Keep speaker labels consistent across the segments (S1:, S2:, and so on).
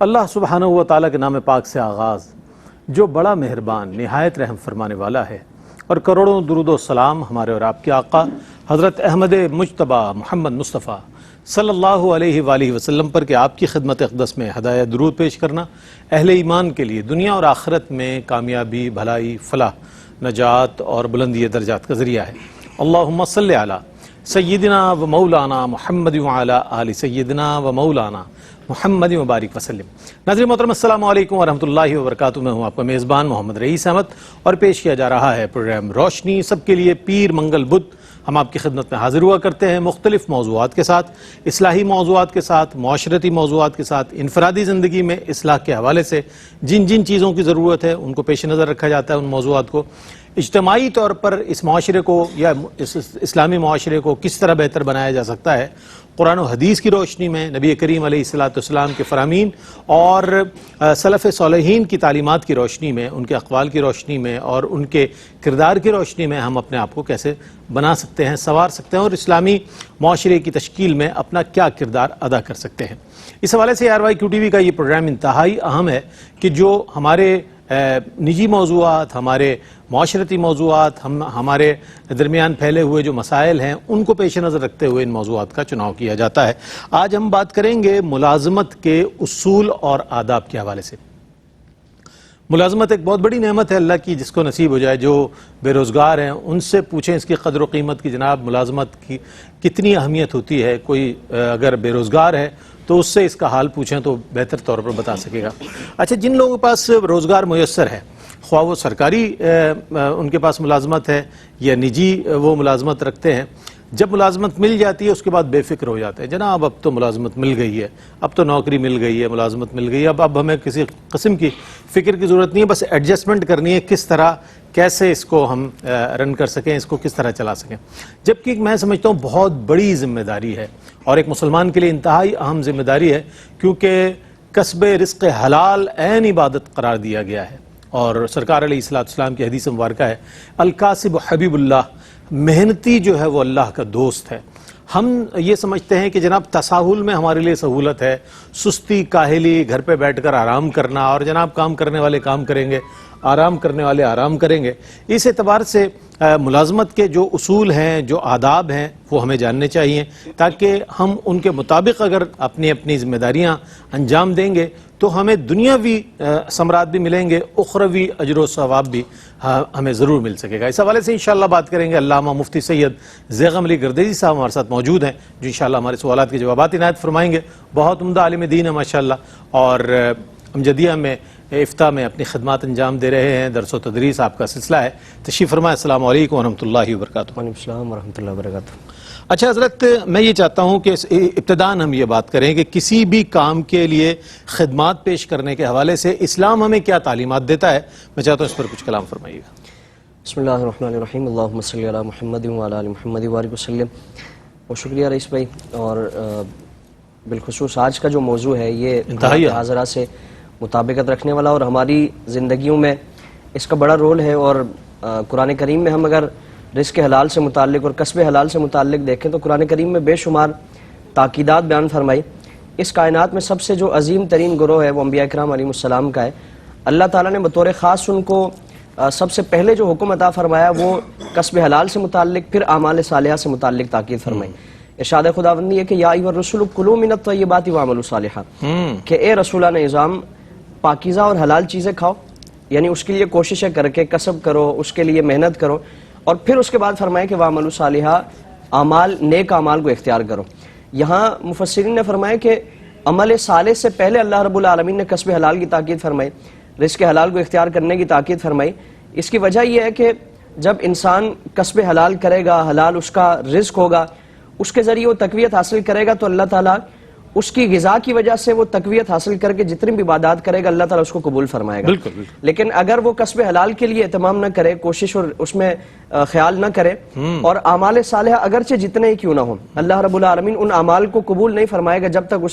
S1: اللہ سبحانہ و تعالیٰ کے نام پاک سے آغاز، جو بڑا مہربان نہایت رحم فرمانے والا ہے، اور کروڑوں درود و سلام ہمارے اور آپ کے آقا حضرت احمد مجتبی محمد مصطفیٰ صلی اللہ علیہ وآلہ وسلم پر کہ آپ کی خدمت اقدس میں ہدایت درود پیش کرنا اہل ایمان کے لیے دنیا اور آخرت میں کامیابی، بھلائی، فلاح، نجات اور بلندی درجات کا ذریعہ ہے۔ اللہم صلی علی سیدنا و مولانا محمد وعلی آل سیدنا و مولانا محمد مبارک وسلم۔ ناظرین محترم، السلام علیکم ورحمۃ اللہ وبرکاتہ۔ میں ہوں آپ کا میزبان محمد رئیس احمد اور پیش کیا جا رہا ہے پروگرام روشنی سب کے لیے۔ پیر منگل بدھ ہم آپ کی خدمت میں حاضر ہوا کرتے ہیں مختلف موضوعات کے ساتھ، اصلاحی موضوعات کے ساتھ، معاشرتی موضوعات کے ساتھ، انفرادی زندگی میں اصلاح کے حوالے سے جن جن چیزوں کی ضرورت ہے ان کو پیش نظر رکھا جاتا ہے۔ ان موضوعات کو اجتماعی طور پر اس معاشرے کو یا اس اسلامی معاشرے کو کس طرح بہتر بنایا جا سکتا ہے، قرآن و حدیث کی روشنی میں، نبی کریم علیہ السلام کے فرامین اور سلف صالحین کی تعلیمات کی روشنی میں، ان کے اقوال کی روشنی میں اور ان کے کردار کی روشنی میں ہم اپنے آپ کو کیسے بنا سکتے ہیں، سنوار سکتے ہیں اور اسلامی معاشرے کی تشکیل میں اپنا کیا کردار ادا کر سکتے ہیں۔ اس حوالے سے RYQTV کا یہ پروگرام انتہائی اہم ہے کہ جو ہمارے نجی موضوعات، ہمارے معاشرتی موضوعات، ہمارے درمیان پھیلے ہوئے جو مسائل ہیں ان کو پیش نظر رکھتے ہوئے ان موضوعات کا چناؤ کیا جاتا ہے۔ آج ہم بات کریں گے ملازمت کے اصول اور آداب کے حوالے سے۔ ملازمت ایک بہت بڑی نعمت ہے اللہ کی، جس کو نصیب ہو جائے۔ جو بے روزگار ہیں ان سے پوچھیں اس کی قدر و قیمت کی، جناب ملازمت کی کتنی اہمیت ہوتی ہے۔ کوئی اگر بے روزگار ہے تو اس سے اس کا حال پوچھیں تو بہتر طور پر بتا سکے گا۔ اچھا، جن لوگوں کے پاس روزگار میسر ہے، خواہ وہ سرکاری ان کے پاس ملازمت ہے یا نجی وہ ملازمت رکھتے ہیں، جب ملازمت مل جاتی ہے اس کے بعد بے فکر ہو جاتے ہیں، جناب اب تو ملازمت مل گئی ہے، اب تو نوکری مل گئی ہے، ملازمت مل گئی ہے، اب ہمیں کسی قسم کی فکر کی ضرورت نہیں ہے، بس ایڈجسٹمنٹ کرنی ہے کس طرح کیسے اس کو ہم رن کر سکیں، اس کو کس طرح چلا سکیں۔ جبکہ میں سمجھتا ہوں بہت بڑی ذمہ داری ہے اور ایک مسلمان کے لیے انتہائی اہم ذمہ داری ہے، کیونکہ کسب رزق حلال عین عبادت قرار دیا گیا ہے۔ اور سرکار علیہ السلام کی حدیث مبارکہ ہے، الکاسب حبیب اللہ، محنتی جو ہے وہ اللہ کا دوست ہے۔ ہم یہ سمجھتے ہیں کہ جناب تساہل میں ہمارے لیے سہولت ہے، سستی، کاہلی، گھر پہ بیٹھ کر آرام کرنا، اور جناب کام کرنے والے کام کریں گے، آرام کرنے والے آرام کریں گے۔ اس اعتبار سے ملازمت کے جو اصول ہیں، جو آداب ہیں، وہ ہمیں جاننے چاہیے تاکہ ہم ان کے مطابق اگر اپنی اپنی ذمہ داریاں انجام دیں گے تو ہمیں دنیاوی ثمرات بھی ملیں گے، اخروی اجر و ثواب بھی ہمیں ضرور مل سکے گا۔ اس حوالے سے انشاءاللہ بات کریں گے۔ علامہ مفتی سید زیغم علی گردیزی صاحب ہمارے ساتھ موجود ہیں، جو انشاءاللہ ہمارے سوالات کے جوابات عنایت فرمائیں گے۔ بہت عمدہ عالم دین ہے ماشاءاللہ، اور امجدیہ میں افتاء میں اپنی خدمات انجام دے رہے ہیں، درس و تدریس آپ کا سلسلہ ہے۔ تشریف فرمائیں۔ السلام علیکم ورحمۃ اللہ وبرکاتہ۔
S2: وعلیکم السلام ورحمۃ اللہ وبرکاتہ۔
S1: اچھا حضرت، میں یہ چاہتا ہوں کہ ابتداً ہم یہ بات کریں کہ کسی بھی کام کے لیے خدمات پیش کرنے کے حوالے سے اسلام ہمیں کیا تعلیمات دیتا ہے، میں چاہتا ہوں اس پر کچھ کلام فرمائیے گا۔
S2: بسم اللہ الرحمن الرحیم، اللہم صلی علی محمد وعلی آل محمد وبارک وسلم۔ بہت شکریہ رئیس بھائی، اور بالخصوص آج کا جو موضوع ہے یہ
S1: انتہائی
S2: حاضرہ سے مطابقت رکھنے والا اور ہماری زندگیوں میں اس کا بڑا رول ہے۔ اور قرآن کریم میں ہم اگر رزق حلال سے متعلق اور کسب حلال سے متعلق دیکھیں تو قرآن کریم میں بے شمار تاکیدات بیان فرمائی۔ اس کائنات میں سب سے جو عظیم ترین گروہ ہے وہ انبیاء کرام علیہ السلام کا ہے۔ اللہ تعالیٰ نے بطور خاص ان کو سب سے پہلے جو حکم عطا فرمایا وہ کسب حلال سے متعلق، پھر اعمال صالحہ سے متعلق تاکید فرمائی۔ ارشاد خداوندی ہے کہ یا ایھا الرسول کلوا من الطیبات واعملوا صالحا، کہ اے رسولان نظام پاکیزہ اور حلال چیزیں کھاؤ، یعنی اس کے لیے کوششیں کر کے کسب کرو، اس کے لیے محنت کرو، اور پھر اس کے بعد فرمائے کہ واعملوا صالحا، اعمال نیک اعمال کو اختیار کرو۔ یہاں مفسرین نے فرمایا کہ عمل صالح سے پہلے اللہ رب العالمین نے کسب حلال کی تاکید فرمائی، رزق حلال کو اختیار کرنے کی تاکید فرمائی۔ اس کی وجہ یہ ہے کہ جب انسان کسب حلال کرے گا، حلال اس کا رزق ہوگا، اس کے ذریعے وہ تقویت حاصل کرے گا، تو اللہ تعالیٰ اس کی غذا کی وجہ سے وہ تقویت حاصل کر کے جتنی بھی عبادات کرے گا اللہ تعالیٰ اس کو قبول فرمائے گا۔
S1: بالکل۔
S2: لیکن اگر وہ کسب حلال کے لیے اہتمام نہ کرے، کوشش اور اس میں خیال نہ کرے، اور اعمال صالحہ اگرچہ جتنے ہی کیوں نہ ہوں، اللہ رب العالمین ان اعمال کو قبول نہیں فرمائے گا جب تک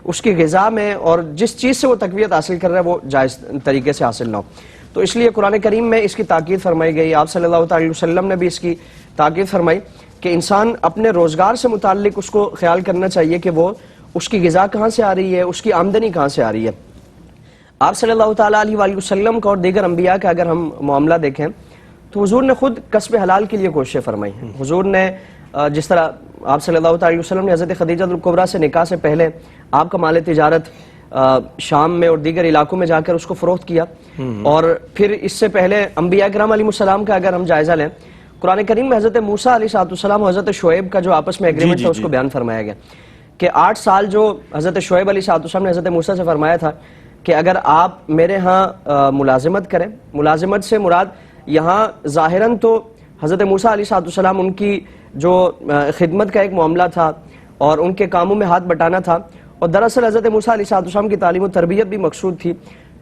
S2: اس کی غذا میں اور جس چیز سے وہ تقویت حاصل کر رہا ہے وہ جائز طریقے سے حاصل نہ ہو۔ تو اس لیے قرآن کریم میں اس کی تاکید فرمائی گئی۔ آپ صلی اللہ علیہ وسلم نے بھی اس کی تاکید فرمائی کہ انسان اپنے روزگار سے متعلق اس کو خیال کرنا چاہیے کہ وہ اس کی غذا کہاں سے آ رہی ہے, اس کی آمدنی کہاں سے آ رہی ہے. آپ صلی اللہ تعالیٰ علیہ وآلہ وسلم کا اور دیگر انبیاء کا اگر ہم معاملہ دیکھیں تو حضور نے خود کسب حلال کے لیے کوششیں فرمائی ہیں. حضور نے جس طرح آپ صلی اللہ تعالیٰ علیہ وسلم نے حضرت خدیجہ الکبریٰ سے نکاح سے پہلے آپ کا مال تجارت شام میں اور دیگر علاقوں میں جا کر اس کو فروخت کیا, اور پھر اس سے پہلے انبیاء کرام علیہ السلام کا اگر ہم جائزہ لیں, قرآن کریم میں حضرت موسیٰ علیہ السلام اور حضرت شعیب کا جو آپس میں ایگریمنٹ تھا اس کو بیان فرمایا گیا کہ 8 سال جو حضرت شعیب علیہ السلام نے حضرت موسیٰ سے فرمایا تھا کہ اگر آپ میرے ہاں ملازمت کریں, ملازمت سے مراد یہاں ظاہراً تو حضرت موسیٰ علیہ السلام ان کی جو خدمت کا ایک معاملہ تھا اور ان کے کاموں میں ہاتھ بٹانا تھا, اور دراصل حضرت موسیٰ علیہ السلام کی تعلیم و تربیت بھی مقصود تھی.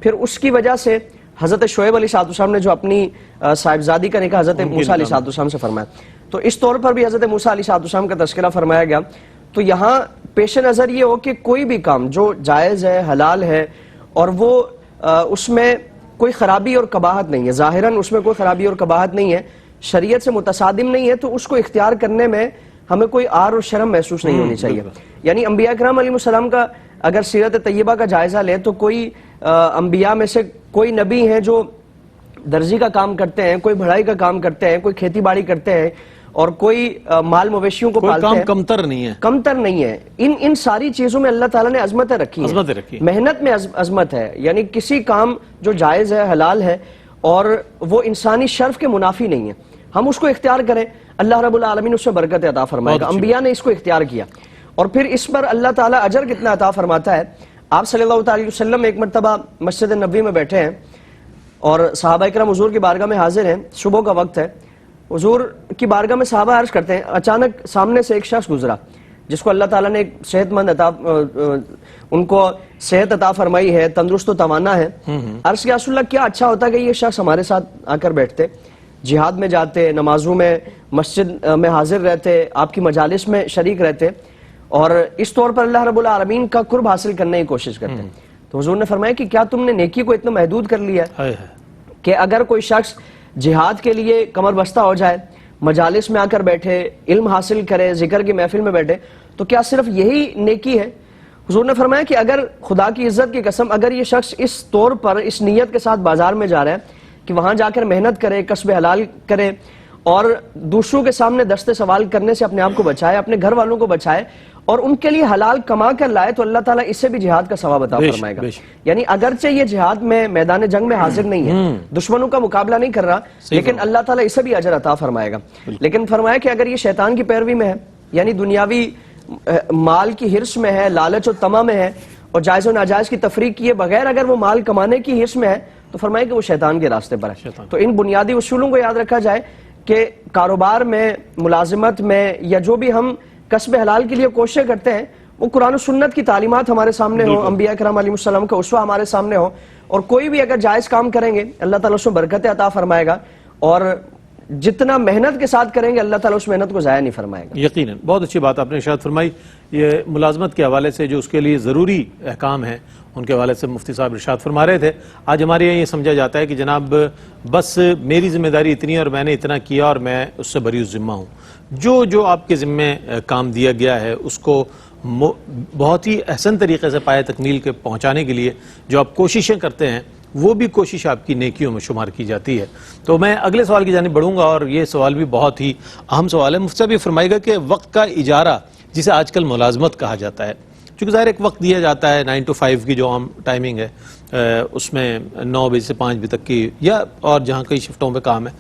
S2: پھر اس کی وجہ سے حضرت شعیب علیہ السلام نے جو اپنی صاحبزادی کا نکاح حضرت موسیٰ علیہ السلام سے فرمایا, تو اس طور پر بھی حضرت موسیٰ علیہ السلام کا تذکرہ فرمایا گیا. تو یہاں پیش نظر یہ ہو کہ کوئی بھی کام جو جائز ہے, حلال ہے, اور وہ اس میں کوئی خرابی اور قباحت نہیں ہے, ظاہراً اس میں کوئی خرابی اور قباحت نہیں ہے, شریعت سے متصادم نہیں ہے, تو اس کو اختیار کرنے میں ہمیں کوئی عار اور شرم محسوس نہیں ہونی چاہیے. یعنی انبیاء کرام علیہ السلام کا اگر سیرت طیبہ کا جائزہ لیں تو کوئی انبیاء میں سے کوئی نبی ہیں جو درزی کا کام کرتے ہیں, کوئی بڑھائی کا کام کرتے ہیں, کوئی کھیتی باڑی کرتے ہیں, اور کوئی مال مویشیوں کو پالتے ہیں,
S1: کمتر نہیں ہے,
S2: کمتر نہیں ہے. ان ساری چیزوں میں اللہ تعالیٰ نے عظمتیں رکھی ہیں, محنت میں عظمت ہے. یعنی کسی کام جو جائز ہے, حلال ہے, اور وہ انسانی شرف کے منافی نہیں ہے, ہم اس کو اختیار کریں, اللہ رب العالمین اس سے برکت عطا فرمائے گا. انبیاء نے اس کو اختیار کیا, اور پھر اس پر اللہ تعالیٰ اجر کتنا عطا فرماتا ہے. آپ صلی اللہ علیہ وسلم ایک مرتبہ مسجد نبوی میں بیٹھے ہیں اور صحابہ کرام حضور کی بارگاہ میں حاضر ہیں, صبح کا وقت ہے. حضور کی بارگاہ میں صحابہ عرض کرتے ہیں, اچانک سامنے سے ایک شخص گزرا جس کو اللہ تعالیٰ نے ایک صحت مند ان کو صحت عطا فرمائی ہے, تندرست و توانا ہے. عرض کیا رسول اللہ, کیا اچھا ہوتا کہ یہ شخص ہمارے ساتھ آ کر بیٹھتے, جہاد میں جاتے, نمازوں میں مسجد میں حاضر رہتے, آپ کی مجالس میں شریک رہتے, اور اس طور پر اللہ رب العالمین کا قرب حاصل کرنے کی کوشش کرتے ہیں. تو حضور نے فرمایا کہ کیا تم نے نیکی کو اتنا محدود کر لیا ہے کہ اگر کوئی شخص جہاد کے لیے کمر بستہ ہو جائے, مجالس میں آ کر بیٹھے, علم حاصل کرے, ذکر کی محفل میں بیٹھے, تو کیا صرف یہی نیکی ہے؟ حضور نے فرمایا کہ اگر خدا کی عزت کی قسم اگر یہ شخص اس طور پر اس نیت کے ساتھ بازار میں جا رہا ہے کہ وہاں جا کر محنت کرے, کسب حلال کرے, اور دوسروں کے سامنے دست سوال کرنے سے اپنے آپ کو بچائے, اپنے گھر والوں کو بچائے, اور ان کے لیے حلال کما کر لائے, تو اللہ تعالیٰ اس سے بھی جہاد کا ثواب عطا فرمائے گا. یعنی اگرچہ یہ جہاد میں میدان جنگ میں حاضر نہیں ہے, دشمنوں کا مقابلہ نہیں کر رہا, لیکن اللہ تعالیٰ اسے بھی اجر عطا فرمائے گا. لیکن فرمایا کہ اگر یہ شیطان کی پیروی میں ہے, یعنی دنیاوی مال کی ہرس میں ہے, لالچ و طمع میں ہے, اور جائز و ناجائز کی تفریق کیے بغیر اگر وہ مال کمانے کی ہرس میں ہے, تو فرمایا کہ وہ شیطان کے راستے پر ہے. تو ان بنیادی اصولوں کو یاد رکھا جائے کہ کاروبار میں, ملازمت میں, یا جو بھی ہم کسب حلال کے لیے کوششیں کرتے ہیں, وہ قرآن و سنت کی تعلیمات ہمارے سامنے ہو, انبیاء کرام علیہ السلام کا اسوہ ہمارے سامنے ہو, اور کوئی بھی اگر جائز کام کریں گے اللہ تعالیٰ اس میں برکت عطا فرمائے گا, اور جتنا محنت کے ساتھ کریں گے اللہ تعالیٰ اس محنت کو ضائع نہیں فرمائے گا.
S1: یقیناً بہت اچھی بات آپ نے ارشاد فرمائی. یہ ملازمت کے حوالے سے جو اس کے لیے ضروری احکام ہیں ان کے حوالے سے مفتی صاحب ارشاد فرما رہے تھے. آج ہمارے یہاں یہ سمجھا جاتا ہے کہ جناب بس میری ذمہ داری اتنی ہے اور میں نے اتنا کیا اور میں اس سے بری ذمہ ہوں. جو آپ کے ذمے کام دیا گیا ہے اس کو بہت ہی احسن طریقے سے پائے تکمیل کے پہنچانے کے لیے جو آپ کوششیں کرتے ہیں وہ بھی کوشش آپ کی نیکیوں میں شمار کی جاتی ہے. تو میں اگلے سوال کی جانب بڑھوں گا, اور یہ سوال بھی بہت ہی اہم سوال ہے. مفتی صاحب یہ فرمائے گا کہ وقت کا اجارہ جسے آج کل ملازمت کہا جاتا ہے, چونکہ ظاہر ایک وقت دیا جاتا ہے 9 to 5 کی جو عام ٹائمنگ ہے, اس میں 9 بجے سے 5 بجے تک کی, یا اور جہاں کئی شفٹوں پہ کام ہے,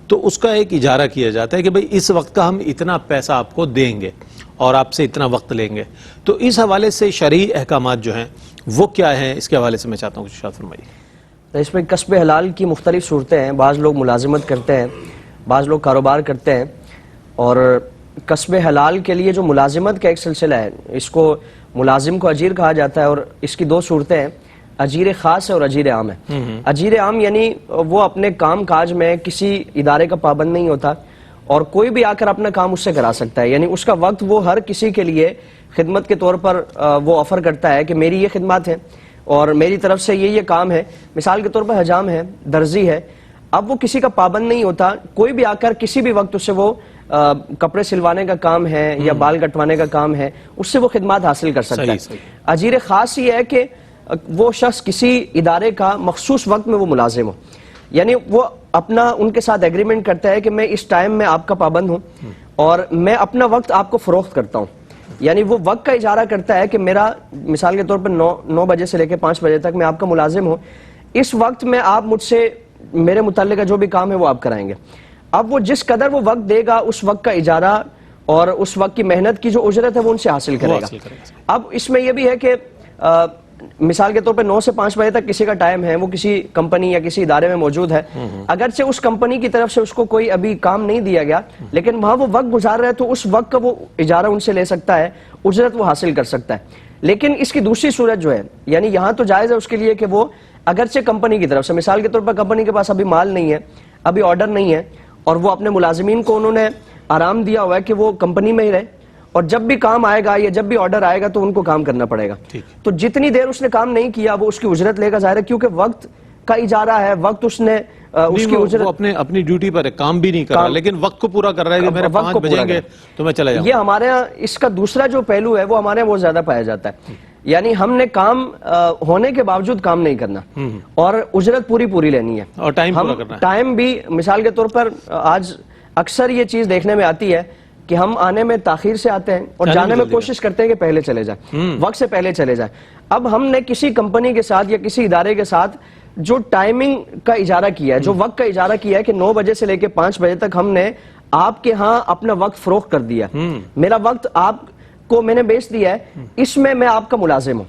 S1: تو اس کا ایک اجارہ کیا جاتا ہے کہ بھئی اس وقت کا ہم اتنا پیسہ آپ کو دیں گے اور آپ سے اتنا وقت لیں گے. تو اس حوالے سے شرعی احکامات جو ہیں وہ کیا ہیں, اس کے حوالے سے میں چاہتا ہوں کچھ ارشاد فرمائیے.
S2: اس میں کسب حلال کی مختلف صورتیں ہیں. بعض لوگ ملازمت کرتے ہیں, بعض لوگ کاروبار کرتے ہیں, اور کسب حلال کے لیے جو ملازمت کا ایک سلسلہ ہے, اس کو ملازم کو اجیر کہا جاتا ہے, اور اس کی 2 صورتیں ہیں, اجیر خاص ہے اور اجیر عام ہے. اجیر عام یعنی وہ اپنے کام کاج میں کسی ادارے کا پابند نہیں ہوتا, اور کوئی بھی آ کر اپنا کام اس سے کرا سکتا ہے. یعنی اس کا وقت وہ ہر کسی کے لیے خدمت کے طور پر وہ آفر کرتا ہے کہ میری یہ خدمات ہیں اور میری طرف سے یہ کام ہے. مثال کے طور پر حجام ہے, درزی ہے, اب وہ کسی کا پابند نہیں ہوتا, کوئی بھی آ کر کسی بھی وقت اس سے وہ کپڑے سلوانے کا کام ہے یا بال کٹوانے کا کام ہے اس سے وہ خدمات حاصل کر سکتا ہے. اجیر خاص یہ ہے کہ وہ شخص کسی ادارے کا مخصوص وقت میں وہ ملازم ہو, یعنی وہ اپنا ان کے ساتھ ایگریمنٹ کرتا ہے کہ میں اس ٹائم میں آپ کا پابند ہوں اور میں اپنا وقت آپ کو فروخت کرتا ہوں. یعنی وہ وقت کا اجارہ کرتا ہے کہ میرا مثال کے طور پر 9 بجے سے لے کے 5 بجے تک میں آپ کا ملازم ہوں, اس وقت میں آپ مجھ سے میرے متعلقہ جو بھی کام ہے وہ آپ کرائیں گے. اب وہ جس قدر وہ وقت دے گا اس وقت کا اجارہ اور اس وقت کی محنت کی جو اجرت ہے وہ ان سے حاصل کرے گا. اب اس میں یہ بھی ہے کہ مثال کے طور پر 9 سے 5 بجے تک کسی کا ٹائم ہے, وہ کسی کمپنی یا کسی ادارے میں موجود ہے, اگرچہ اس کمپنی کی طرف سے اس کو کوئی ابھی کام نہیں دیا گیا لیکن وہاں وہ وقت گزار رہا ہے تو اس وقت کا وہ اجارہ ان سے لے سکتا ہے, اجرت وہ حاصل کر سکتا ہے. لیکن اس کی دوسری صورت جو ہے, یعنی یہاں تو جائز ہے اس کے لیے کہ وہ اگرچہ کمپنی کی طرف سے مثال کے طور پر کمپنی کے پاس ابھی مال نہیں ہے, ابھی آرڈر نہیں ہے اور وہ اپنے ملازمین کو انہوں نے آرام دیا ہوا ہے کہ وہ کمپنی میں ہی رہے اور جب بھی کام آئے گا یا جب بھی آرڈر آئے گا تو ان کو کام کرنا پڑے گا. تو جتنی دیر اس نے کام نہیں کیا وہ اس کی اجرت لے گا, ظاہر ہے کیونکہ وقت کا اجارہ ہے, وقت اس نے اس کی اجرت,
S1: وہ اپنی ڈیوٹی پر ہے, کام بھی نہیں کر رہا لیکن وقت کو پورا کر رہا ہے کہ میرے 5 بجیں گے تو میں چلا جاؤں.
S2: یہ ہمارے ہاں اس کا دوسرا جو پہلو ہے وہ ہمارے یہاں بہت زیادہ پایا جاتا ہے. یعنی ہم نے کام ہونے کے باوجود کام نہیں کرنا اور اجرت پوری لینی ہے
S1: اور ٹائم پورا کرنا ہے.
S2: ٹائم بھی مثال کے طور پر آج اکثر یہ چیز دیکھنے میں آتی ہے کہ ہم آنے میں تاخیر سے آتے ہیں اور جانے میں کوشش کرتے ہیں کہ پہلے چلے جائیں, وقت سے پہلے چلے جائیں. اب ہم نے کسی کمپنی کے ساتھ یا کسی ادارے کے ساتھ جو ٹائمنگ کا اجارہ کیا ہے, جو وقت کا اجارہ کیا ہے کہ 9 بجے سے لے کے 5 بجے تک ہم نے آپ کے ہاں اپنا وقت فروخت کر دیا, میرا وقت آپ کو میں نے بیچ دیا ہے, اس میں میں آپ کا ملازم ہوں.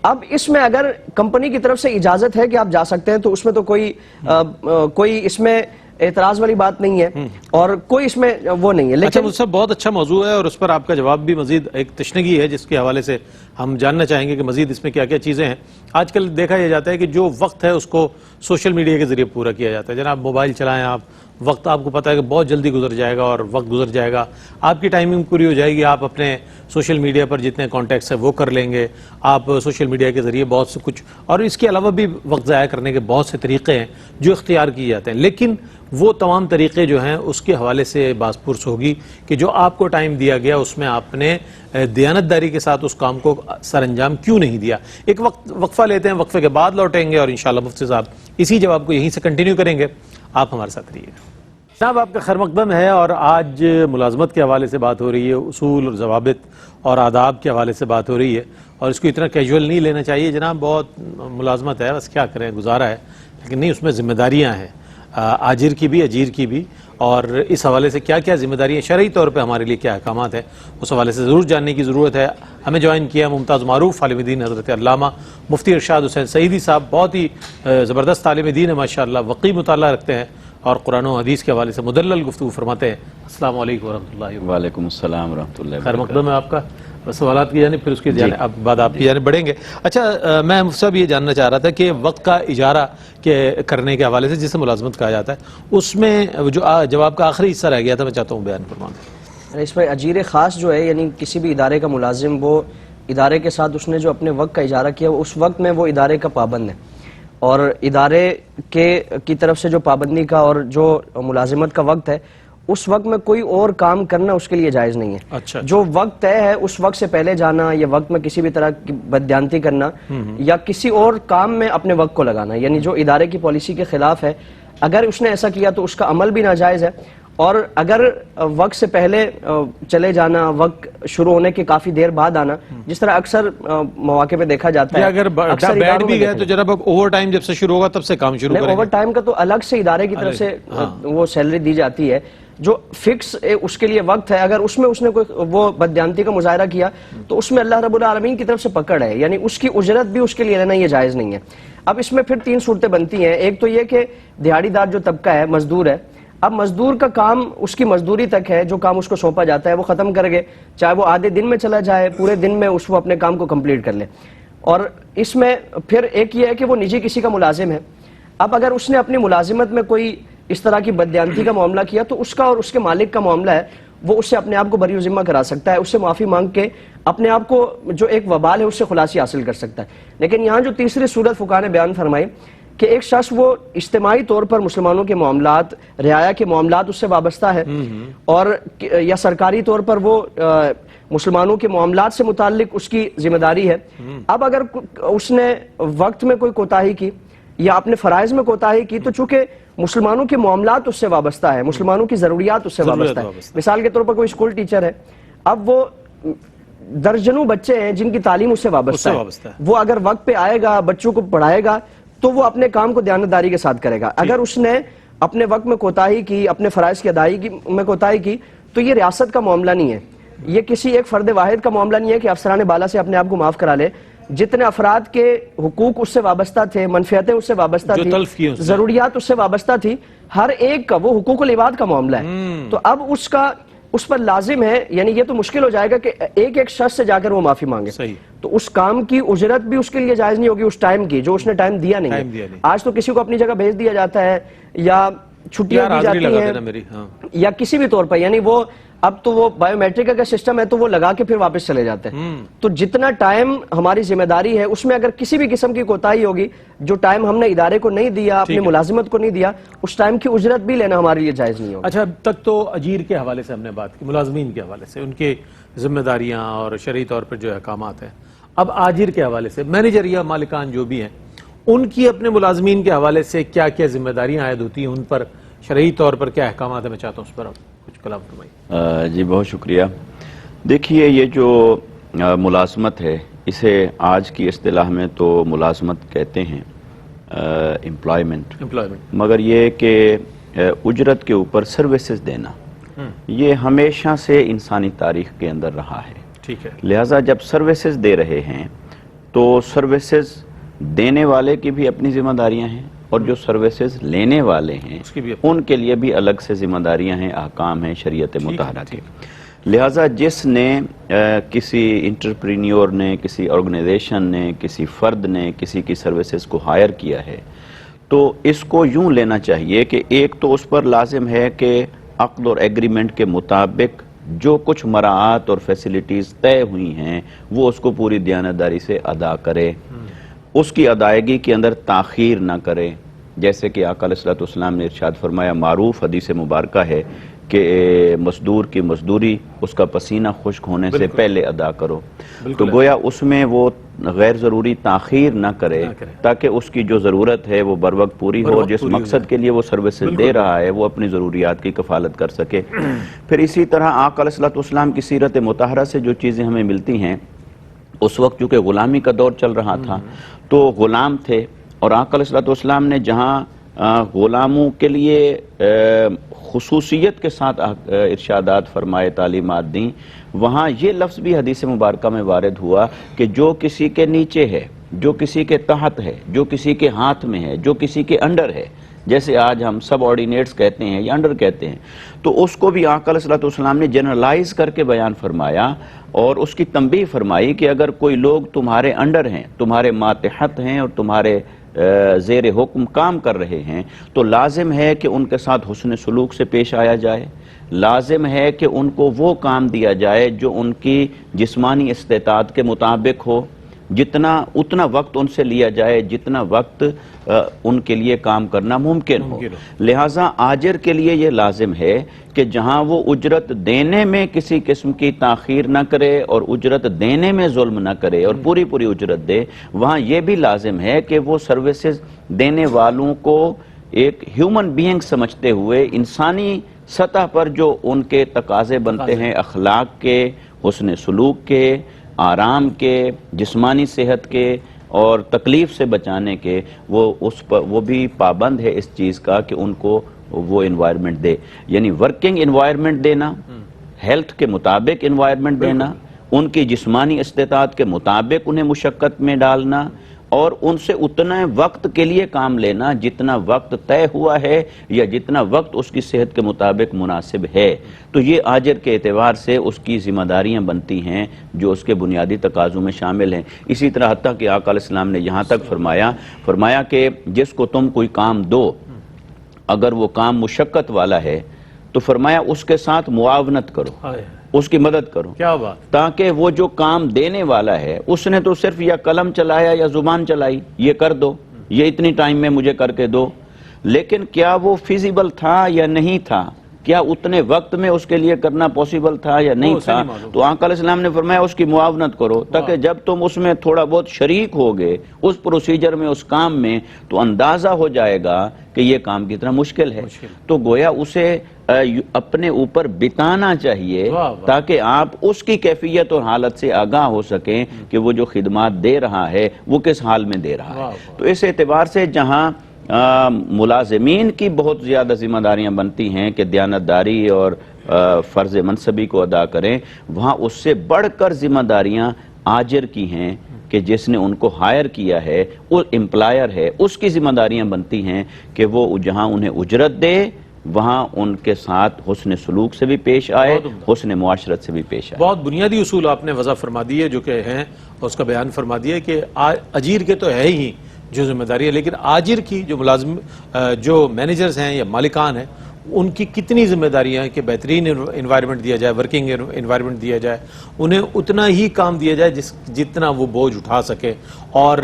S2: اب اس میں اگر کمپنی کی طرف سے اجازت ہے کہ آپ جا سکتے ہیں تو اس میں تو کوئی اس میں اعتراض والی بات نہیں ہے اور کوئی اس میں وہ نہیں ہے.
S1: لیکن وہ سب بہت اچھا موضوع ہے اور اس پر آپ کا جواب بھی مزید ایک تشنگی ہے جس کے حوالے سے ہم جاننا چاہیں گے کہ مزید اس میں کیا کیا چیزیں ہیں. آج کل دیکھا یہ جاتا ہے کہ جو وقت ہے اس کو سوشل میڈیا کے ذریعے پورا کیا جاتا ہے. جناب موبائل چلائیں آپ, وقت آپ کو پتہ ہے کہ بہت جلدی گزر جائے گا اور وقت گزر جائے گا, آپ کی ٹائمنگ پوری ہو جائے گی, آپ اپنے سوشل میڈیا پر جتنے کانٹیکٹس ہیں وہ کر لیں گے, آپ سوشل میڈیا کے ذریعے بہت سے کچھ, اور اس کے علاوہ بھی وقت ضائع کرنے کے بہت سے طریقے ہیں جو اختیار کیے جاتے ہیں. لیکن وہ تمام طریقے جو ہیں اس کے حوالے سے باز پرس ہوگی کہ جو آپ کو ٹائم دیا گیا اس میں آپ نے دیانتداری کے ساتھ اس کام کو سر انجام کیوں نہیں دیا. ایک وقفہ لیتے ہیں, وقفے کے بعد لوٹیں گے اور انشاءاللہ مفتی صاحب اسی جواب کو یہیں سے کنٹینیو کریں گے. آپ ہمارے ساتھ رہیے گا. جناب آپ کا خیر مقدم ہے اور آج ملازمت کے حوالے سے بات ہو رہی ہے, اصول اور ضوابط اور آداب کے حوالے سے بات ہو رہی ہے اور اس کو اتنا کیجول نہیں لینا چاہیے. جناب بہت ملازمت ہے, بس کیا کریں, گزارا ہے, لیکن نہیں, اس میں ذمہ داریاں ہیں, آجر کی بھی اجیر کی بھی, اور اس حوالے سے کیا کیا ذمہ داریاں شرعی طور پہ ہمارے لیے کیا احکامات ہیں اس حوالے سے ضرور جاننے کی ضرورت ہے. ہمیں جوائن کیا ممتاز معروف عالم دین حضرت علامہ مفتی ارشاد حسین سعیدی صاحب, بہت ہی زبردست عالم دین ہے ماشاءاللہ, وقی مطالعہ رکھتے ہیں اور قرآن و حدیث کے حوالے سے مدلل گفتگو فرماتے ہیں. السلام علیکم ورحمۃ اللہ وبرکاتہ.
S3: وعلیکم السلام ورحمۃ اللہ.
S1: خیر مقدم ہے آپ کا. سوالات کی جانب پھر اس کی جانب بعد آپ کی جانب بڑھیں گے. اچھا, میں مفتی صاحب یہ جاننا چاہ رہا تھا کہ وقت کا اجارہ کرنے کے حوالے سے جسے ملازمت کہا جاتا ہے اس میں جو جواب کا آخری حصہ رہ گیا تھا میں چاہتا ہوں بیان فرمائیں.
S2: اس میں اجیر خاص جو ہے, یعنی کسی بھی ادارے کا ملازم, وہ ادارے کے ساتھ اس نے جو اپنے وقت کا اجارہ کیا اس وقت میں وہ ادارے کا پابند ہے اور ادارے کی طرف سے جو پابندی کا اور جو ملازمت کا وقت ہے اس وقت میں کوئی اور کام کرنا اس کے لیے جائز نہیں ہے.
S1: اچھا,
S2: جو وقت طے ہے اس وقت سے پہلے جانا یا وقت میں کسی بھی طرح کی بددیانتی کرنا یا کسی اور کام میں اپنے وقت کو لگانا, یعنی جو ادارے کی پالیسی کے خلاف ہے, اگر اس نے ایسا کیا تو اس کا عمل بھی ناجائز ہے. اور اگر وقت سے پہلے چلے جانا, وقت شروع ہونے کے کافی دیر بعد آنا, جس طرح اکثر مواقع پہ دیکھا جاتا ہے,
S1: اگر بیٹھ بھی گئے تو جناب اب اوور ٹائم جب سے شروع ہوگا تب سے کام شروع کریں گے.
S2: اوور ٹائم کا تو الگ سے ادارے کی طرف سے وہ سیلری دی جاتی ہے جو فکس اس کے لیے وقت ہے. اگر اس میں اس نے کوئی وہ بددیانتی کا مظاہرہ کیا تو اس میں اللہ رب العالمین کی طرف سے پکڑ ہے, یعنی اس کی اجرت بھی اس کے لیے لینا یہ جائز نہیں ہے. اب اس میں پھر 3 صورتیں بنتی ہیں. ایک تو یہ کہ دیہاڑی دار جو طبقہ ہے, مزدور ہے, اب مزدور کا کام اس کی مزدوری تک ہے, جو کام اس کو سونپا جاتا ہے وہ ختم کر گئے, چاہے وہ آدھے دن میں چلا جائے, پورے دن میں وہ اپنے کام کو کمپلیٹ کر لے. اور اس میں پھر ایک یہ ہے کہ وہ نجی کسی کا ملازم ہے. اب اگر اس نے اپنی ملازمت میں کوئی اس طرح کی بددیانتی کا معاملہ کیا تو اس کا اور اس کے مالک کا معاملہ ہے, وہ اس سے اپنے آپ کو بری و ذمہ کرا سکتا ہے, اس سے معافی مانگ کے اپنے آپ کو جو ایک وبال ہے اس سے خلاصی حاصل کر سکتا ہے. لیکن یہاں جو تیسری صورت فقہاء نے بیان فرمائی کہ ایک شخص وہ اجتماعی طور پر مسلمانوں کے معاملات، رعایا کے معاملات اس سے وابستہ ہے، اور یا سرکاری طور پر وہ مسلمانوں کے معاملات سے متعلق اس کی ذمہ داری ہے. اب اگر اس نے وقت میں کوئی کوتاہی کی یا اپنے فرائض میں کوتاہی کی، تو چونکہ مسلمانوں کے معاملات اس سے وابستہ ہے، مسلمانوں کی ضروریات اس سے وابستہ ہے. مثال کے طور پر کوئی اسکول ٹیچر ہے، اب وہ درجنوں بچے ہیں جن کی تعلیم اس سے وابستہ ہے، وہ اگر وقت پہ آئے گا، بچوں کو پڑھائے گا، تو وہ اپنے کام کو دیانتداری کے ساتھ کرے گا. اگر اس نے اپنے وقت میں کوتاہی کی، اپنے فرائض کی ادائیگی میں کوتاہی کی، تو یہ ریاست کا معاملہ نہیں ہے، یہ کسی ایک فرد واحد کا معاملہ نہیں ہے کہ افسران بالا سے اپنے آپ کو معاف کرا لے. جتنے افراد کے حقوق اس سے وابستہ تھے، منفیتیں اس سے وابستہ تھی، ضروریات اس سے وابستہ تھی، ہر ایک کا وہ حقوق العباد کا معاملہ ہے. تو اب اس پر لازم ہے، یعنی یہ تو مشکل ہو جائے گا کہ ایک ایک شخص سے جا کر وہ معافی مانگے. تو اس کام کی اجرت بھی اس کے لیے جائز نہیں ہوگی، اس ٹائم کی جو اس نے ٹائم دیا نہیں ہے. آج تو کسی کو اپنی جگہ بھیج دیا جاتا ہے یا چھٹیاں دی جاتی ہیں یا کسی بھی طور پر، یعنی وہ اب تو وہ بائیو میٹرک کا سسٹم ہے تو وہ لگا کے پھر واپس چلے جاتے ہیں. تو جتنا ٹائم ہماری ذمہ داری ہے اس میں اگر کسی بھی قسم کی کوتاہی ہوگی، جو ٹائم ہم نے ادارے کو نہیں دیا، اپنی ملازمت کو نہیں دیا، اس ٹائم کی اجرت بھی لینا ہمارے لیے جائز نہیں ہوگا.
S1: اچھا، اب تک تو اجیر کے حوالے سے ہم نے بات کی، ملازمین کے حوالے سے ان کے ذمہ داریاں اور شرعی طور پر جو احکامات ہیں. اب آجر کے حوالے سے مینیجر یا مالکان جو بھی ہیں، ان کی اپنے ملازمین کے حوالے سے کیا کیا ذمہ داریاں عائد ہوتی ہیں، ان پر شرعی طور پر کیا احکامات ہیں؟ میں چاہتا ہوں اس پر آپ کچھ کلام فرمائیے.
S3: جی بہت شکریہ. دیکھیے، یہ جو ملازمت ہے، اسے آج کی اصطلاح میں تو ملازمت کہتے ہیں، امپلائمنٹ، مگر یہ کہ اجرت کے اوپر سروسز دینا، یہ ہمیشہ سے انسانی تاریخ کے اندر رہا ہے.
S1: ٹھیک ہے.
S3: لہٰذا جب سروسز دے رہے ہیں تو سروسز دینے والے کی بھی اپنی ذمہ داریاں ہیں، اور جو سروسز لینے والے ہیں ان کے لیے بھی الگ سے ذمہ داریاں ہیں، احکام ہیں شریعت مطہرہ کے. لہٰذا جس نے کسی انٹرپرینیور نے، کسی آرگنائزیشن نے، کسی فرد نے کسی کی سروسز کو ہائر کیا ہے، تو اس کو یوں لینا چاہیے کہ ایک تو اس پر لازم ہے کہ عقد اور ایگریمنٹ کے مطابق جو کچھ مراعات اور فیسلٹیز طے ہوئی ہیں وہ اس کو پوری دیانتداری سے ادا کرے، اس کی ادائیگی کے اندر تاخیر نہ کرے. جیسے کہ آقا علیہ السلام نے ارشاد فرمایا، معروف حدیث مبارکہ ہے کہ مزدور کی مزدوری اس کا پسینہ خشک ہونے سے پہلے ادا کرو. تو گویا اس میں وہ غیر ضروری تاخیر نہ کرے تاکہ اس کی جو ضرورت ہے وہ بر وقت پوری ہو، اور جس مقصد کے لیے وہ سروسز دے رہا ہے وہ اپنی ضروریات کی کفالت کر سکے. پھر اسی طرح آقا علیہ السلام کی سیرت مطہرہ سے جو چیزیں ہمیں ملتی ہیں، اس وقت چونکہ غلامی کا دور چل رہا تھا تو غلام تھے، اور آقا علیہ السلام نے جہاں غلاموں کے لیے خصوصیت کے ساتھ ارشادات فرمائے، تعلیمات دیں، وہاں یہ لفظ بھی حدیث مبارکہ میں وارد ہوا کہ جو کسی کے نیچے ہے، جو کسی کے تحت ہے، جو کسی کے ہاتھ میں ہے، جو کسی کے انڈر ہے، جیسے آج ہم سب آرڈینیٹس کہتے ہیں یا انڈر کہتے ہیں، تو اس کو بھی آقا علیہ السلام نے جنرلائز کر کے بیان فرمایا اور اس کی تنبیہ فرمائی کہ اگر کوئی لوگ تمہارے انڈر ہیں، تمہارے ماتحت ہیں اور تمہارے زیر حکم کام کر رہے ہیں، تو لازم ہے کہ ان کے ساتھ حسن سلوک سے پیش آیا جائے، لازم ہے کہ ان کو وہ کام دیا جائے جو ان کی جسمانی استطاعت کے مطابق ہو، اتنا وقت ان سے لیا جائے جتنا وقت ان کے لیے کام کرنا ممکن ہو. لہٰذا آجر کے لیے یہ لازم ہے کہ جہاں وہ اجرت دینے میں کسی قسم کی تاخیر نہ کرے اور اجرت دینے میں ظلم نہ کرے اور پوری اجرت دے، وہاں یہ بھی لازم ہے کہ وہ سروسز دینے والوں کو ایک ہیومن بینگ سمجھتے ہوئے انسانی سطح پر جو ان کے تقاضے بنتے ہیں، اخلاق کے، حسن سلوک کے، آرام کے، جسمانی صحت کے اور تکلیف سے بچانے کے، وہ بھی پابند ہے اس چیز کا کہ ان کو وہ انوائرمنٹ دے. یعنی ورکنگ انوائرمنٹ دینا، ہیلتھ کے مطابق انوائرمنٹ دینا، ان کی جسمانی استطاعت کے مطابق انہیں مشقت میں ڈالنا، اور ان سے اتنا وقت کے لیے کام لینا جتنا وقت طے ہوا ہے یا جتنا وقت اس کی صحت کے مطابق مناسب ہے. تو یہ آجر کے اعتبار سے اس کی ذمہ داریاں بنتی ہیں جو اس کے بنیادی تقاضوں میں شامل ہیں. اسی طرح حتیٰ کہ آقا علیہ السلام نے یہاں تک فرمایا کہ جس کو تم کوئی کام دو، اگر وہ کام مشقت والا ہے تو فرمایا اس کے ساتھ معاونت کرو، اس کی مدد کرو.
S1: کیا بات!
S3: تاکہ وہ جو کام دینے والا ہے اس نے تو صرف یا قلم چلایا یا زبان چلائی، یہ کر دو، یہ اتنی ٹائم میں مجھے کر کے دو، لیکن کیا وہ فیزیبل تھا یا نہیں تھا، کیا اتنے وقت میں اس کے لیے کرنا پوسیبل تھا یا نہیں تھا، تو آقا علیہ السلام نے فرمایا اس کی معاونت کرو، تاکہ جب تم اس میں تھوڑا بہت شریک ہوگے اس پروسیجر میں، اس کام میں، تو اندازہ ہو جائے گا کہ یہ کام کتنا مشکل ہے۔ تو گویا اسے اپنے اوپر بتانا چاہیے تاکہ آپ اس کی کیفیت اور حالت سے آگاہ ہو سکیں کہ وہ جو خدمات دے رہا ہے وہ کس حال میں دے رہا ہے۔ تو اس اعتبار سے جہاں ملازمین کی بہت زیادہ ذمہ داریاں بنتی ہیں کہ دیانتداری اور فرض منصبی کو ادا کریں، وہاں اس سے بڑھ کر ذمہ داریاں آجر کی ہیں کہ جس نے ان کو ہائر کیا ہے، وہ امپلائر ہے، اس کی ذمہ داریاں بنتی ہیں کہ وہ جہاں انہیں اجرت دے وہاں ان کے ساتھ حسن سلوک سے بھی پیش آئے، حسن معاشرت سے بھی پیش آئے۔
S1: بہت بنیادی اصول آپ نے وضع فرما دیے جو کہ ہیں، اور اس کا بیان فرما دیا کہ اجیر کے تو ہے ہی جو ذمہ داری ہے، لیکن آجر کی جو ملازم جو مینیجرز ہیں یا مالکان ہیں ان کی کتنی ذمہ داریاں ہیں کہ بہترین انوائرمنٹ دیا جائے، ورکنگ انوائرمنٹ دیا جائے، انہیں اتنا ہی کام دیا جائے جتنا وہ بوجھ اٹھا سکے، اور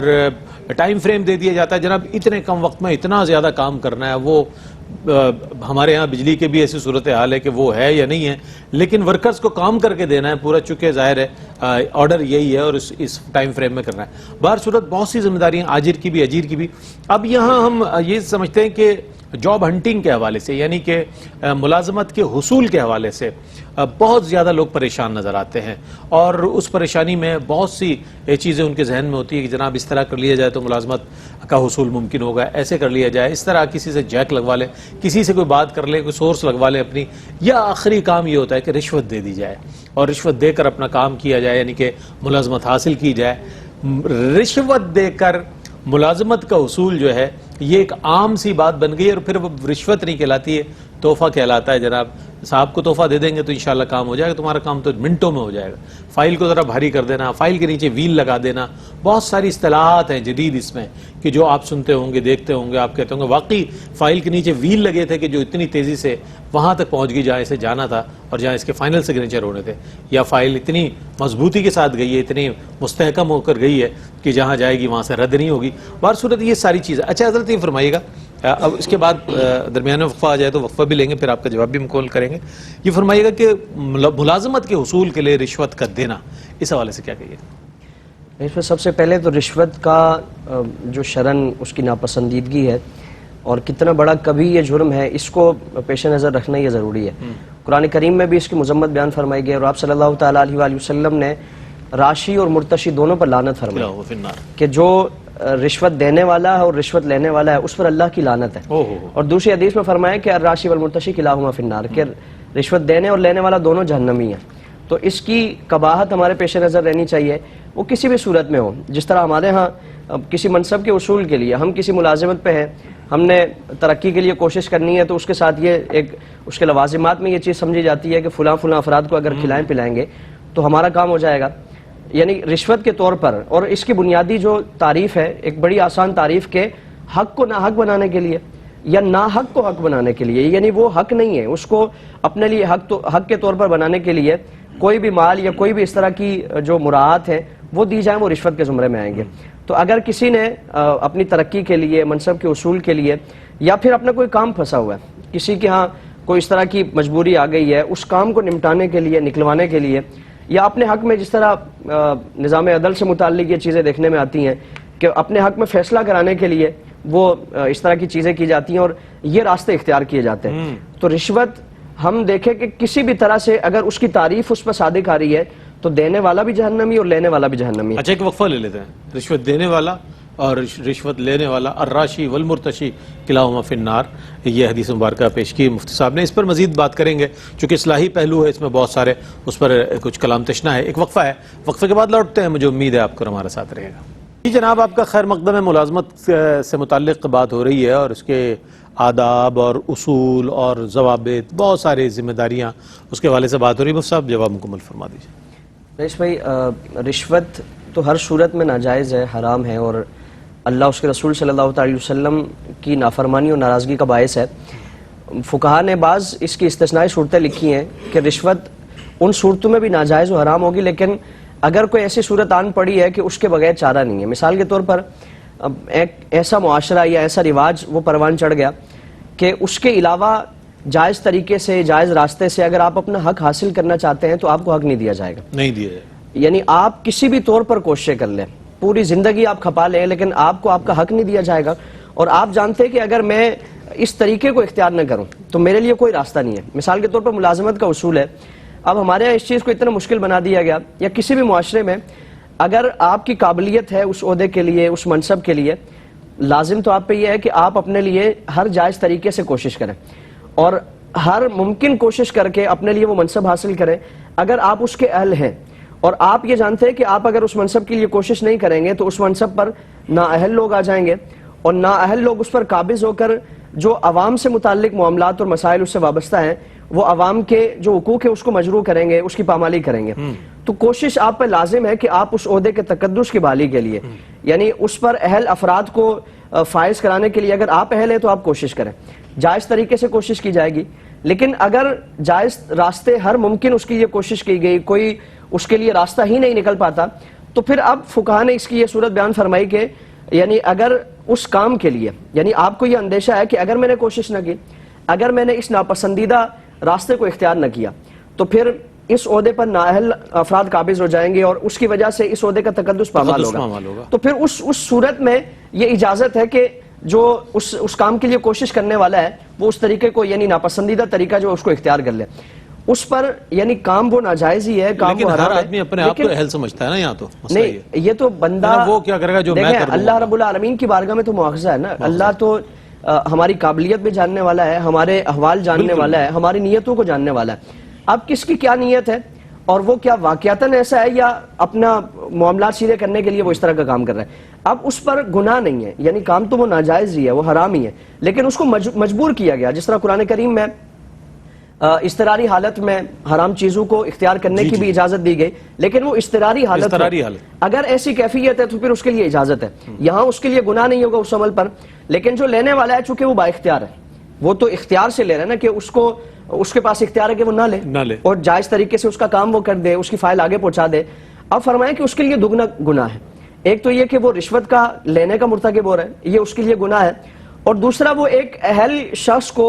S1: ٹائم فریم دے دیا جاتا ہے جناب اتنے کم وقت میں اتنا زیادہ کام کرنا ہے۔ وہ ہمارے ہاں بجلی کے بھی ایسی صورتحال ہے کہ وہ ہے یا نہیں ہے، لیکن ورکرز کو کام کر کے دینا ہے پورا، چونکہ ظاہر ہے آرڈر یہی ہے اور اس ٹائم فریم میں کرنا ہے۔ بہر صورت بہت سی ذمہ داریاں آجر کی بھی، اجیر کی بھی۔ اب یہاں ہم یہ سمجھتے ہیں کہ جاب ہنٹنگ کے حوالے سے، یعنی کہ ملازمت کے حصول کے حوالے سے بہت زیادہ لوگ پریشان نظر آتے ہیں، اور اس پریشانی میں بہت سی چیزیں ان کے ذہن میں ہوتی ہے کہ جناب اس طرح کر لیا جائے تو ملازمت کا حصول ممکن ہوگا، ایسے کر لیا جائے، اس طرح کسی سے جیک لگوا لے، کسی سے کوئی بات کر لے، کوئی سورس لگوا لے اپنی، یا آخری کام یہ ہوتا ہے کہ رشوت دے دی جائے اور رشوت دے کر اپنا کام کیا جائے، یعنی کہ ملازمت حاصل کی جائے۔ رشوت دے کر ملازمت کا حصول جو ہے یہ ایک عام سی بات بن گئی، اور پھر وہ رشوت نہیں کہلاتی ہے، تحفہ کہلاتا ہے۔ جناب صاحب کو تحفہ دے دیں گے تو انشاءاللہ کام ہو جائے گا، تمہارا کام تو منٹوں میں ہو جائے گا، فائل کو ذرا بھاری کر دینا، فائل کے نیچے ویل لگا دینا، بہت ساری اصطلاحات ہیں جدید اس میں کہ جو آپ سنتے ہوں گے، دیکھتے ہوں گے، آپ کہتے ہوں گے واقعی فائل کے نیچے ویل لگے تھے کہ جو اتنی تیزی سے وہاں تک پہنچ گئی جہاں اسے جانا تھا اور جہاں اس کے فائنل سگنیچر ہونے تھے، یا فائل اتنی مضبوطی کے ساتھ گئی ہے، اتنی مستحکم ہو کر گئی ہے کہ جہاں جائے گی وہاں سے رد نہیں ہوگی۔ بہر صورت یہ ساری چیزیں۔ اچھا حضرت یہ فرمائیے گا، اب اس کے بعد درمیان میں وقفہ آ جائے تو وقفہ بھی لیں گے، پھر آپ کا جواب بھی مکمل کریں گے۔ یہ فرمائیے گا کہ ملازمت کے حصول کے لیے رشوت کا دینا، اس حوالے سے کیا کہیے؟
S2: اس میں سب سے پہلے تو رشوت کا جو شرعاً اس کی ناپسندیدگی ہے اور کتنا بڑا کبھی یہ جرم ہے، اس کو پیش نظر رکھنا یہ ضروری ہے۔ قرآن کریم میں بھی اس کی مذمت بیان فرمائی گئی، اور آپ صلی اللہ تعالیٰ علیہ وآلہ وسلم نے راشی اور مرتشی دونوں پر لعنت فرمائی کہ جو رشوت دینے والا ہے اور رشوت لینے والا ہے اس پر اللہ کی لعنت ہے۔ اور دوسری حدیث میں فرمایا کہ الراشی والمرتشی کلاہما فی النار، کہ رشوت دینے اور لینے والا دونوں جہنمی ہیں۔ تو اس کی قباحت ہمارے پیش نظر رہنی چاہیے، وہ کسی بھی صورت میں ہو۔ جس طرح ہمارے ہاں کسی منصب کے حصول کے لیے ہم کسی ملازمت پہ ہیں، ہم نے ترقی کے لیے کوشش کرنی ہے، تو اس کے ساتھ یہ ایک اس کے لوازمات میں یہ چیز سمجھی جاتی ہے کہ فلاں افراد کو اگر کھلائیں پلائیں گے تو ہمارا کام ہو جائے گا، یعنی رشوت کے طور پر۔ اور اس کی بنیادی جو تعریف ہے، ایک بڑی آسان تعریف کہ حق کو ناحق بنانے کے لیے یا ناحق کو حق بنانے کے لیے، یعنی وہ حق نہیں ہے، اس کو اپنے لیے حق کے طور پر بنانے کے لیے کوئی بھی مال یا کوئی بھی اس طرح کی جو مراعات ہیں وہ دی جائیں، وہ رشوت کے زمرے میں آئیں گے۔ تو اگر کسی نے اپنی ترقی کے لیے، منصب کے حصول کے لیے، یا پھر اپنا کوئی کام پھنسا ہوا ہے، کسی کے ہاں کوئی اس طرح کی مجبوری آ گئی ہے، اس کام کو نمٹانے کے لیے، نکلوانے کے لیے، یا اپنے حق میں، جس طرح نظام عدل سے متعلق یہ چیزیں دیکھنے میں آتی ہیں کہ اپنے حق میں فیصلہ کرانے کے لیے وہ اس طرح کی چیزیں کی جاتی ہیں اور یہ راستے اختیار کیے جاتے ہیں۔ تو رشوت ہم دیکھیں کہ کسی بھی طرح سے اگر اس کی تعریف اس پر صادق آ رہی ہے تو دینے والا بھی جہنمی اور لینے والا بھی جہنمی ہے۔
S1: اچھا ایک وقفہ لے لیتے ہیں۔ رشوت دینے والا اور رشوت لینے والا، الراشی والمرتشی کلاہما فی النار، یہ حدیث مبارکہ پیش کی مفتی صاحب نے۔ اس پر مزید بات کریں گے چونکہ اصلاحی پہلو ہے اس میں بہت سارے، اس پر کچھ کلام تشنا ہے۔ ایک وقفہ ہے، وقفے کے بعد لوٹتے ہیں، مجھے امید ہے آپ کو ہمارے ساتھ رہے گا۔ جی جناب، آپ کا خیر مقدم ہے۔ ملازمت سے متعلق بات ہو رہی ہے اور اس کے آداب اور اصول اور ضوابط، بہت ساری ذمہ داریاں، اس کے حوالے سے بات ہو رہی ہے۔ مفتی صاحب جواب مکمل فرما دیجیے۔
S2: رئیس بھائی، رشوت تو ہر صورت میں ناجائز ہے، حرام ہے، اور اللہ اس کے رسول صلی اللہ علیہ وسلم کی نافرمانی اور ناراضگی کا باعث ہے۔ فقہا نے بعض اس کی استثنائی صورتیں لکھی ہیں کہ رشوت ان صورتوں میں بھی ناجائز و حرام ہوگی، لیکن اگر کوئی ایسی صورت آن پڑی ہے کہ اس کے بغیر چارہ نہیں ہے۔ مثال کے طور پر ایک ایسا معاشرہ یا ایسا رواج وہ پروان چڑھ گیا کہ اس کے علاوہ جائز طریقے سے جائز راستے سے اگر آپ اپنا حق حاصل کرنا چاہتے ہیں تو آپ کو حق نہیں دیا جائے گا,
S1: نہیں دیا جائے گا.
S2: یعنی آپ کسی بھی طور پر کوششیں کر لیں, پوری زندگی آپ کھپا لیں, لیکن آپ کو آپ کا حق نہیں دیا جائے گا. اور آپ جانتے ہیں کہ اگر میں اس طریقے کو اختیار نہ کروں تو میرے لیے کوئی راستہ نہیں ہے. مثال کے طور پر ملازمت کا اصول ہے, اب ہمارے یہاں اس چیز کو اتنا مشکل بنا دیا گیا, یا کسی بھی معاشرے میں اگر آپ کی قابلیت ہے اس عہدے کے لیے, اس منصب کے لیے, لازم تو آپ پہ یہ ہے کہ آپ اپنے لیے ہر جائز طریقے سے کوشش کریں اور ہر ممکن کوشش کر کے اپنے لیے وہ منصب حاصل کریں اگر آپ اس کے اہل ہیں. اور آپ یہ جانتے ہیں کہ آپ اگر اس منصب کے لیے کوشش نہیں کریں گے تو اس منصب پر نااہل لوگ آ جائیں گے, اور نااہل لوگ اس پر قابض ہو کر جو عوام سے متعلق معاملات اور مسائل اس سے وابستہ ہیں وہ عوام کے جو حقوق ہے اس کو مجروح کریں گے, اس کی پامالی کریں گے. تو کوشش آپ پر لازم ہے کہ آپ اس عہدے کے تقدس کی بحالی کے لیے, یعنی اس پر اہل افراد کو فائز کرانے کے لیے اگر آپ اہل ہیں تو آپ کوشش کریں. جائز طریقے سے کوشش کی جائے گی, لیکن اگر جائز راستے ہر ممکن اس کی یہ کوشش کی گئی, کوئی اس کے لیے راستہ ہی نہیں نکل پاتا, تو پھر اب فقہا نے اس کی یہ صورت بیان فرمائی کہ یعنی اگر اس کام کے لیے, یعنی آپ کو یہ اندیشہ ہے کہ اگر میں نے کوشش نہ کی, اگر میں نے اس ناپسندیدہ راستے کو اختیار نہ کیا تو پھر اس عہدے پر نااہل افراد قابض ہو جائیں گے اور اس کی وجہ سے اس عہدے کا تقدس پامال ہوگا. تو پھر اس صورت میں یہ اجازت ہے کہ جو اس کام کے لیے کوشش کرنے والا ہے وہ اس طریقے کو, یعنی ناپسندیدہ طریقہ جو اس کو اختیار کر لے, اس پر یعنی کام وہ ناجائز ہی ہے, کام وہ حرام ہے.
S1: ہر آدمی اپنے آپ کو اہل سمجھتا ہے نا, یہاں تو
S2: نہیں, یہ تو بندہ
S1: وہ کیا کرے گا جو میں کر دوں.
S2: اللہ رب العالمین کی بارگاہ میں تو مواخذہ ہے نا. اللہ تو ہماری قابلیت بھی جاننے والا ہے, ہمارے احوال جاننے والا ہے, ہماری نیتوں کو جاننے والا ہے. اب کس کی کیا نیت ہے اور وہ کیا واقعتاً ایسا ہے یا اپنا معاملات سیدھے کرنے کے لیے وہ اس طرح کا کام کر رہا ہے, اب اس پر گناہ نہیں ہے, یعنی کام تو وہ ناجائز ہی ہے, وہ حرام ہی ہے, لیکن اس کو مجبور کیا گیا. جس طرح قرآن کریم میں اضطراری حالت میں حرام چیزوں کو اختیار کرنے کی بھی اجازت دی گئی, لیکن وہ اضطراری حالت اگر ایسی کیفیت ہے تو پھر اس کے لیے اجازت ہے. یہاں اس کے لیے گناہ نہیں ہوگا اس عمل پر, لیکن جو لینے والا ہے چونکہ وہ با اختیار ہے, وہ تو اختیار سے لے رہا ہے نا, کہ اس کے پاس اختیار ہے کہ وہ نہ لے اور جائز طریقے سے اس کا کام وہ کر دے, اس کی فائل آگے پہنچا دے. اب فرمائیں کہ اس کے لیے دگنا گناہ ہے. ایک تو یہ کہ وہ رشوت کا لینے کا مرتکب ہو رہا ہے, یہ اس کے لیے گناہ ہے, اور دوسرا وہ ایک اہل شخص کو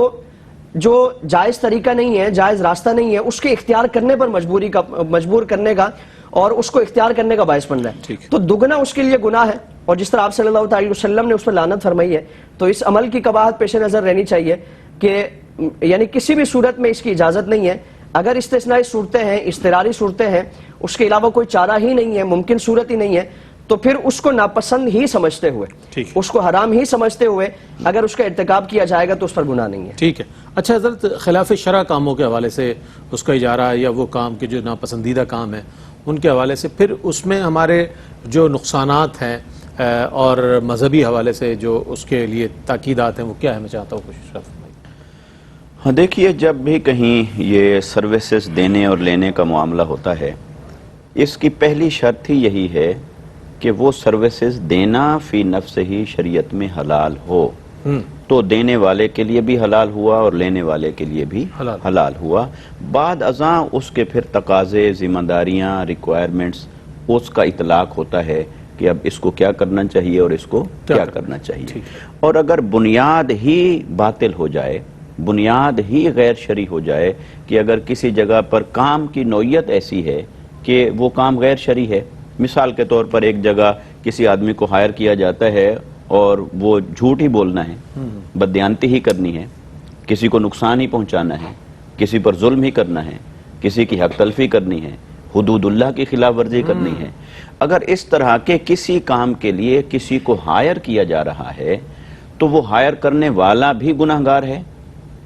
S2: جو جائز طریقہ نہیں ہے, جائز راستہ نہیں ہے, اس کے اختیار کرنے پر مجبور کرنے کا اور اس کو اختیار کرنے کا باعث بن رہا ہے. تو دگنا اس کے لیے گناہ ہے, اور جس طرح آپ صلی اللہ علیہ وسلم نے اس پر لعنت فرمائی ہے, تو اس عمل کی قباحت پیش نظر رہنی چاہیے کہ یعنی کسی بھی صورت میں اس کی اجازت نہیں ہے. اگر استثنائی صورتیں ہیں, اضطراری صورتیں ہیں, اس کے علاوہ کوئی چارہ ہی نہیں ہے, ممکن صورت ہی نہیں ہے, تو پھر اس کو ناپسند ہی سمجھتے ہوئے, اس کو حرام ہی سمجھتے ہوئے اگر اس کا ارتکاب کیا جائے گا تو اس پر گناہ نہیں ہے.
S1: ٹھیک ہے. اچھا حضرت, خلاف شرع کاموں کے حوالے سے اس کا اجارہ یا وہ کام کے جو ناپسندیدہ کام ہے ان کے حوالے سے پھر اس میں ہمارے جو نقصانات ہیں اور مذہبی حوالے سے جو اس کے لیے تاکیدات ہیں وہ کیا ہے, میں چاہتا ہوں کوشش کرتا ہوں.
S3: ہاں دیکھیے, جب بھی کہیں یہ سروسز دینے اور لینے کا معاملہ ہوتا ہے, اس کی پہلی شرط ہی یہی ہے کہ وہ سروسز دینا فی نفس ہی شریعت میں حلال ہو, تو دینے والے کے لیے بھی حلال ہوا اور لینے والے کے لیے بھی حلال ہوا. بعد ازاں اس کے پھر تقاضے, ذمہ داریاں, ریکوائرمنٹس, اس کا اطلاق ہوتا ہے کہ اب اس کو کیا کرنا چاہیے اور اس کو کیا کرنا چاہیے. اور اگر بنیاد ہی باطل ہو جائے, بنیاد ہی غیر شرعی ہو جائے, کہ اگر کسی جگہ پر کام کی نوعیت ایسی ہے کہ وہ کام غیر شرعی ہے, مثال کے طور پر ایک جگہ کسی آدمی کو ہائر کیا جاتا ہے اور وہ جھوٹ ہی بولنا ہے, بددیانتی ہی کرنی ہے, کسی کو نقصان ہی پہنچانا ہے, کسی پر ظلم ہی کرنا ہے, کسی کی حق تلفی کرنی ہے, حدود اللہ کی خلاف ورزی کرنی ہے, اگر اس طرح کے کسی کام کے لیے کسی کو ہائر کیا جا رہا ہے تو وہ ہائر کرنے والا بھی گناہگار ہے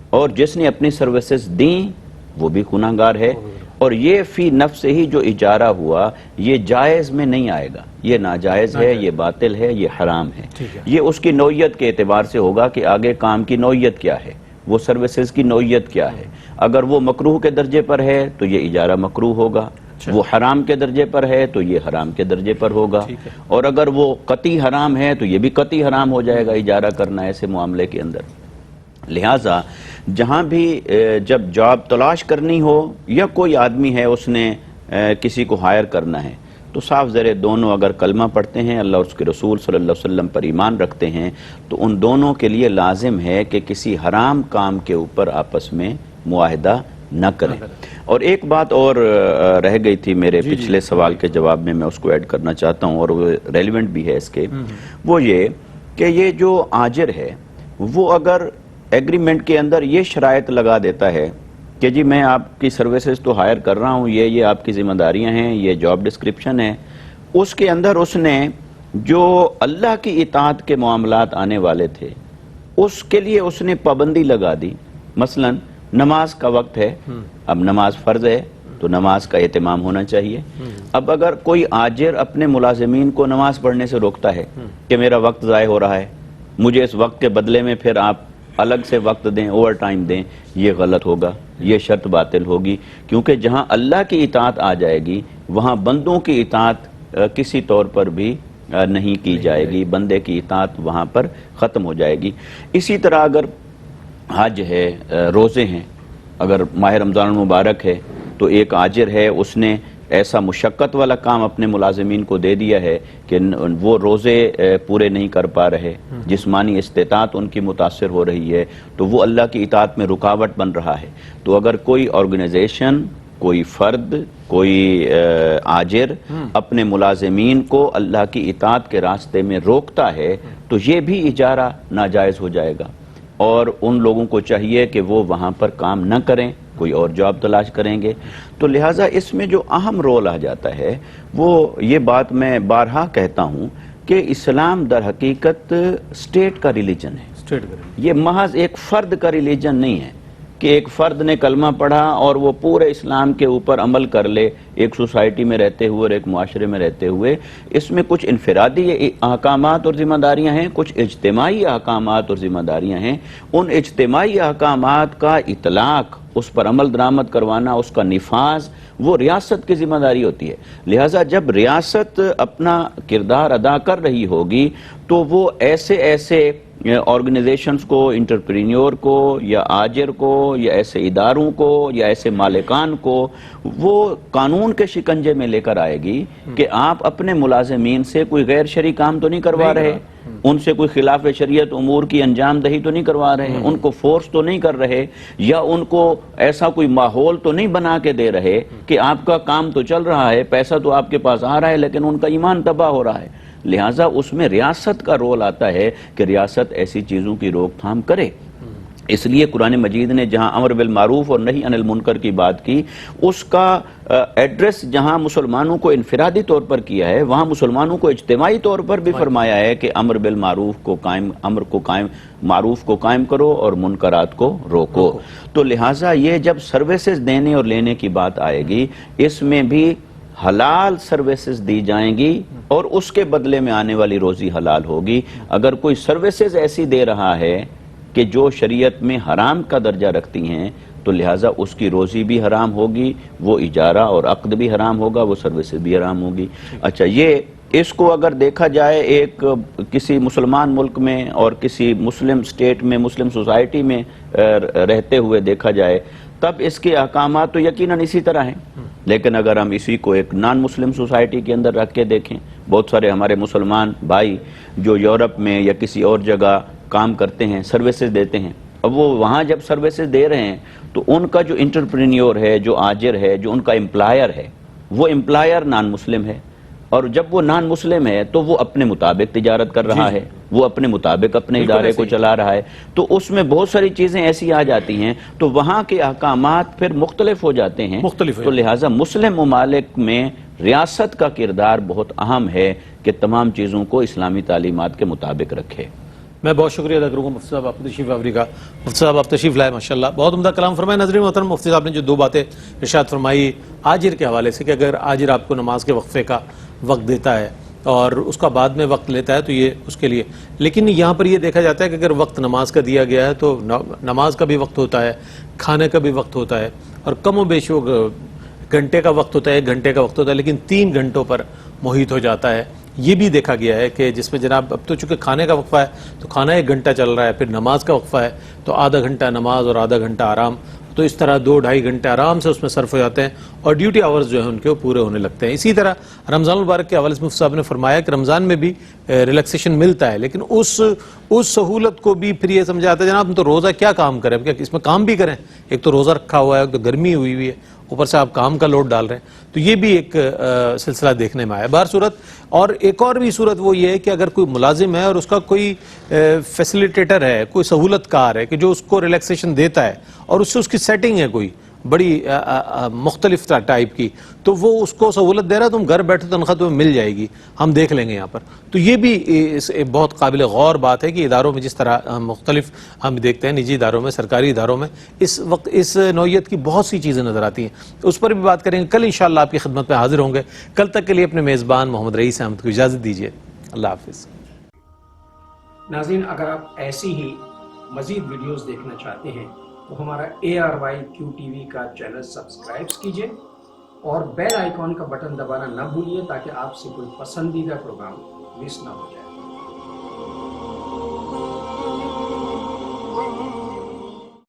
S3: اور جس نے اپنی سروسز دیں وہ بھی گناہگار ہے. اور یہ فی نفس ہی جو اجارہ ہوا یہ جائز میں نہیں آئے گا, یہ ناجائز ہے, یہ باطل ہے, یہ حرام ہے. یہ اس کی نوعیت کے اعتبار سے ہوگا کہ آگے کام کی نوعیت کیا ہے, وہ سروسز کی نوعیت کیا ہے. اگر وہ مکروہ کے درجے پر ہے تو یہ اجارہ مکروہ ہوگا, وہ حرام کے درجے پر ہے تو یہ حرام کے درجے پر ہوگا, اور اگر وہ قطعی حرام ہے تو یہ بھی قطعی حرام ہو جائے گا اجارہ کرنا ایسے معاملے کے اندر. لہٰذا جہاں بھی جب جاب تلاش کرنی ہو یا کوئی آدمی ہے اس نے کسی کو ہائر کرنا ہے, تو صاف ذرے دونوں اگر کلمہ پڑھتے ہیں، اللہ اور اس کے رسول صلی اللہ علیہ وسلم پر ایمان رکھتے ہیں، تو ان دونوں کے لیے لازم ہے کہ کسی حرام کام کے اوپر آپس میں معاہدہ نہ کریں۔ اور ایک بات اور رہ گئی تھی میرے پچھلے سوال کے جواب میں اس کو ایڈ کرنا چاہتا ہوں، اور وہ ریلیونٹ بھی ہے اس کے، وہ یہ کہ یہ جو آجر ہے وہ اگر ایگریمنٹ کے اندر یہ شرائط لگا دیتا ہے کہ جی میں آپ کی سروسز تو ہائر کر رہا ہوں، یہ آپ کی ذمہ داریاں ہیں، یہ جاب ڈسکرپشن ہے، اس کے اندر اس نے جو اللہ کی اطاعت کے معاملات آنے والے تھے اس کے لیے اس نے پابندی لگا دی۔ مثلا نماز کا وقت ہے، اب نماز فرض ہے تو نماز کا اہتمام ہونا چاہیے۔ اب اگر کوئی آجر اپنے ملازمین کو نماز پڑھنے سے روکتا ہے کہ میرا وقت ضائع ہو رہا ہے، مجھے اس وقت کے بدلے میں پھر آپ الگ سے وقت دیں، اوور ٹائم دیں، یہ غلط ہوگا، یہ شرط باطل ہوگی، کیونکہ جہاں اللہ کی اطاعت آ جائے گی وہاں بندوں کی اطاعت کسی طور پر بھی نہیں کی جائے گی، بندے کی اطاعت وہاں پر ختم ہو جائے گی۔ اسی طرح اگر حج ہے، روزے ہیں، اگر ماہ رمضان المبارک ہے تو ایک آجر ہے، اس نے ایسا مشقت والا کام اپنے ملازمین کو دے دیا ہے کہ وہ روزے پورے نہیں کر پا رہے، جسمانی استطاعت ان کی متاثر ہو رہی ہے، تو وہ اللہ کی اطاعت میں رکاوٹ بن رہا ہے۔ تو اگر کوئی آرگنائزیشن، کوئی فرد، کوئی آجر اپنے ملازمین کو اللہ کی اطاعت کے راستے میں روکتا ہے تو یہ بھی اجارہ ناجائز ہو جائے گا، اور ان لوگوں کو چاہیے کہ وہ وہاں پر کام نہ کریں، کوئی اور جاب تلاش کریں گے۔ تو لہٰذا اس میں جو اہم رول آ جاتا ہے وہ یہ بات میں بارہا کہتا ہوں کہ اسلام در حقیقت اسٹیٹ کا ریلیجن ہے، یہ محض ایک فرد کا ریلیجن نہیں ہے کہ ایک فرد نے کلمہ پڑھا اور وہ پورے اسلام کے اوپر عمل کر لے، ایک سوسائٹی میں رہتے ہوئے اور ایک معاشرے میں رہتے ہوئے۔ اس میں کچھ انفرادی احکامات اور ذمہ داریاں ہیں، کچھ اجتماعی احکامات اور ذمہ داریاں ہیں۔ ان اجتماعی احکامات کا اطلاق، اس پر عمل درآمد کروانا، اس کا نفاذ، وہ ریاست کی ذمہ داری ہوتی ہے۔ لہٰذا جب ریاست اپنا کردار ادا کر رہی ہوگی تو وہ ایسے آرگنائزیشنز کو، انٹرپرینیور کو یا آجر کو یا ایسے اداروں کو یا ایسے مالکان کو وہ قانون کے شکنجے میں لے کر آئے گی کہ آپ اپنے ملازمین سے کوئی غیر شرعی کام تو نہیں کروا رہے، ان سے کوئی خلاف شریعت امور کی انجام دہی تو نہیں کروا رہے، ان کو فورس تو نہیں کر رہے، یا ان کو ایسا کوئی ماحول تو نہیں بنا کے دے رہے کہ آپ کا کام تو چل رہا ہے، پیسہ تو آپ کے پاس آ رہا ہے لیکن ان کا ایمان تباہ ہو رہا ہے۔ لہٰذا اس میں ریاست کا رول آتا ہے کہ ریاست ایسی چیزوں کی روک تھام کرے۔ اس لیے قرآن مجید نے جہاں امر بالمعروف اور نہی عن المنکر کی بات کی، اس کا ایڈریس جہاں مسلمانوں کو انفرادی طور پر کیا ہے، وہاں مسلمانوں کو اجتماعی طور پر بھی فرمایا ہے کہ امر بالمعروف کو قائم، معروف کو قائم کرو اور منکرات کو روکو۔ تو لہٰذا یہ جب سروسز دینے اور لینے کی بات آئے گی، اس میں بھی حلال سروسز دی جائیں گی اور اس کے بدلے میں آنے والی روزی حلال ہوگی۔ اگر کوئی سروسز ایسی دے رہا ہے کہ جو شریعت میں حرام کا درجہ رکھتی ہیں تو لہٰذا اس کی روزی بھی حرام ہوگی، وہ اجارہ اور عقد بھی حرام ہوگا، وہ سروسز بھی حرام ہوگی۔ اچھا، یہ اس کو اگر دیکھا جائے ایک کسی مسلمان ملک میں اور کسی مسلم سٹیٹ میں، مسلم سوسائٹی میں رہتے ہوئے دیکھا جائے تب اس کے احکامات تو یقیناً اسی طرح ہیں، لیکن اگر ہم اسی کو ایک نان مسلم سوسائٹی کے اندر رکھ کے دیکھیں، بہت سارے ہمارے مسلمان بھائی جو یورپ میں یا کسی اور جگہ کام کرتے ہیں، سروسز دیتے ہیں، اب وہ وہاں جب سروسز دے رہے ہیں تو ان کا جو انٹرپرینیور ہے، جو آجر ہے، جو ان کا امپلائر ہے، وہ امپلائر نان مسلم ہے، اور جب وہ نان مسلم ہے تو وہ اپنے مطابق تجارت کر رہا ہے، وہ اپنے مطابق اپنے ادارے کو چلا رہا ہے، تو اس میں بہت ساری چیزیں ایسی آ جاتی ہیں تو وہاں کے احکامات پھر مختلف ہو جاتے ہیں۔ تو لہٰذا مسلم ممالک میں ریاست کا کردار بہت اہم ہے کہ تمام چیزوں کو اسلامی تعلیمات کے مطابق رکھے۔
S1: میں بہت شکریہ ادا کروں گا مفتی صاحب، آپ تشریف آوری کا۔ مفتی صاحب آپ تشریف لائے، ماشاءاللہ بہت عمدہ کلام فرمایا۔ ناظرین محترم، مفتی صاحب نے جو دو باتیں ارشاد فرمائی آجر کے حوالے سے کہ اگر آجر آپ کو نماز کے وقفے کا وقت دیتا ہے اور اس کا بعد میں وقت لیتا ہے تو یہ اس کے لیے، لیکن یہاں پر یہ دیکھا جاتا ہے کہ اگر وقت نماز کا دیا گیا ہے تو نماز کا بھی وقت ہوتا ہے، کھانے کا بھی وقت ہوتا ہے، اور کم و بیش وہ گھنٹے کا وقت ہوتا ہے، 1 گھنٹے کا وقت ہوتا ہے، لیکن 3 گھنٹوں پر محیط ہو جاتا ہے۔ یہ بھی دیکھا گیا ہے کہ جس میں جناب اب تو چونکہ کھانے کا وقفہ ہے تو کھانا 1 گھنٹہ چل رہا ہے، پھر نماز کا وقفہ ہے تو آدھا گھنٹہ نماز اور آدھا گھنٹہ آرام، تو اس طرح 2-2.5 گھنٹے آرام سے اس میں صرف ہو جاتے ہیں اور ڈیوٹی آورز جو ہیں ان کے وہ پورے ہونے لگتے ہیں. اسی طرح رمضان المبارک کے حوالے سے مفتی صاحب نے فرمایا کہ رمضان میں بھی ریلیکسیشن ملتا ہے, لیکن اس سہولت کو بھی پھر یہ سمجھا جاتا ہے جناب ہم تو روزہ کیا کام کریں, کیا اس میں کام بھی کریں, ایک تو روزہ رکھا ہوا ہے, ایک تو گرمی ہوئی ہے, اوپر سے آپ کام کا لوڈ ڈال رہے ہیں. تو یہ بھی ایک سلسلہ دیکھنے میں آیا. بہر صورت اور ایک اور بھی صورت وہ یہ ہے کہ اگر کوئی ملازم ہے اور اس کا کوئی فیسیلیٹیٹر ہے, کوئی سہولت کار ہے کہ جو اس کو ریلیکسیشن دیتا ہے اور اس سے اس کی سیٹنگ ہے کوئی بڑی مختلف ٹائپ کی, تو وہ اس کو سہولت دے رہا ہے, تم گھر بیٹھے تنخواہ تمہیں مل جائے گی, ہم دیکھ لیں گے یہاں پر. تو یہ بھی بہت قابل غور بات ہے کہ اداروں میں جس طرح مختلف ہم دیکھتے ہیں, نجی اداروں میں, سرکاری اداروں میں اس وقت اس نوعیت کی بہت سی چیزیں نظر آتی ہیں. اس پر بھی بات کریں گے. کل انشاءاللہ آپ کی خدمت میں حاضر ہوں گے. کل تک کے لیے اپنے میزبان محمد رئیس احمد کو اجازت دیجیے. اللہ حافظ.
S4: ناظرین, اگر آپ ایسی ہی مزید ویڈیوز دیکھنا چاہتے ہیں تو ہمارا ARYQ-TV کا چینل سبسکرائب کیجئے اور بیل آئیکن کا بٹن دبانا نہ بھولیے تاکہ آپ سے کوئی پسندیدہ پروگرام مس نہ ہو جائے.